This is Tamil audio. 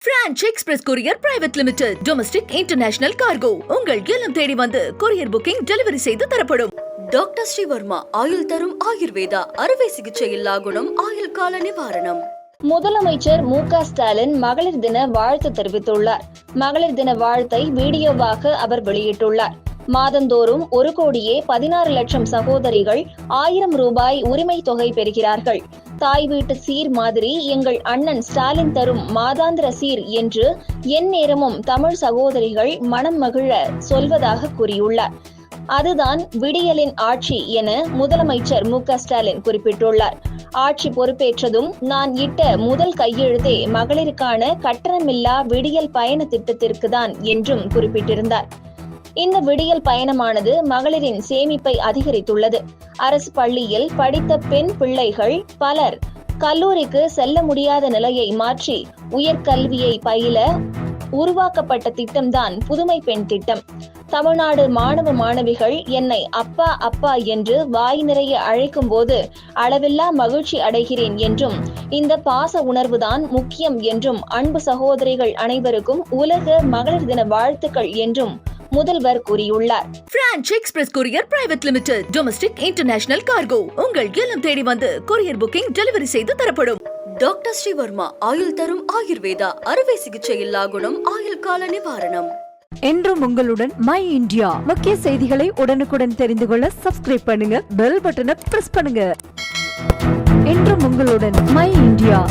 French Express Courier Private Limited. Domestic International Cargo. உங்கள் இல்லம் தேடி வந்து கொரியர் புக்கிங் டெலிவரி செய்து தரப்படும். டாக்டர் ஸ்ரீவர்மா ஆயுள் தரும் ஆயுர்வேதா அறுவை சிகிச்சை இல்லா குணம் ஆயுள் கால நிவாரணம். முதலமைச்சர் மு.க. ஸ்டாலின் மகளிர் தின வாழ்த்து தெரிவித்துள்ளார். மகளிர் தின வாழ்த்தை வீடியோவாக அவர் வெளியிட்டுள்ளார். மாதந்தோறும் 1,16,00,000 சகோதரிகள் 1000 ரூபாய் உரிமை தொகை பெறுகிறார்கள். தாய் வீட்டு சீர் மாதிரி எங்கள் அண்ணன் ஸ்டாலின் தரும் மாதாந்திர சீர் என்று எந்நேரமும் தமிழ் சகோதரிகள் மனம் மகிழ சொல்வதாக கூறியுள்ளார். அதுதான் விடியலின் ஆட்சி என முதலமைச்சர் மு.க. ஸ்டாலின் குறிப்பிட்டுள்ளார். ஆட்சி பொறுப்பேற்றதும் நான் இட்ட முதல் கையெழுத்தே மகளிருக்கான கட்டணமில்லா விடியல் பயண திட்டத்திற்கு தான் என்றும் குறிப்பிட்டிருந்தார். இந்த விடியல் பயணமானது மகளிரின் சேமிப்பை அதிகரித்துள்ளது. அரசு பள்ளியில் படித்த பெண் பிள்ளைகள் பலர் கல்லூரிக்கு செல்ல முடியாத நிலையை மாற்றி உயர்கல்வியை பயில உருவாக்கப்பட்ட திட்டம்தான் புதுமை பெண் திட்டம். தமிழ்நாடு மாணவ மாணவிகள் என்னை அப்பா அப்பா என்று வாய் நிறைய அழைக்கும் போது அளவில்லா மகிழ்ச்சி அடைகிறேன் என்றும் இந்த பாச உணர்வுதான் முக்கியம் என்றும் அன்பு சகோதரிகள் அனைவருக்கும் உலக மகளிர் தின வாழ்த்துக்கள் என்றும் முதல்வர் கூறியுள்ளார். French Express Courier Private Limited. Domestic International Cargo. உங்கள் இல்லம் தேடி வந்து கொரியர் புக்கிங் டெலிவரி செய்து தரப்படும். டாக்டர் ஸ்ரீவர்மா ஆயுள் தரும் ஆயுர்வேதா அறுவை சிகிச்சை இல்லா குணம் ஆயுள் கால நிவாரணம். என்றும் உங்களுடன் மை இந்தியா. முக்கிய செய்திகளை உடனுக்குடன் தெரிந்து கொள்ள சப்ஸ்கிரைப் பண்ணுங்க, பெல் பட்டனை பிரஸ் பண்ணுங்க. என்றும் உங்களுடன் மை இந்தியா.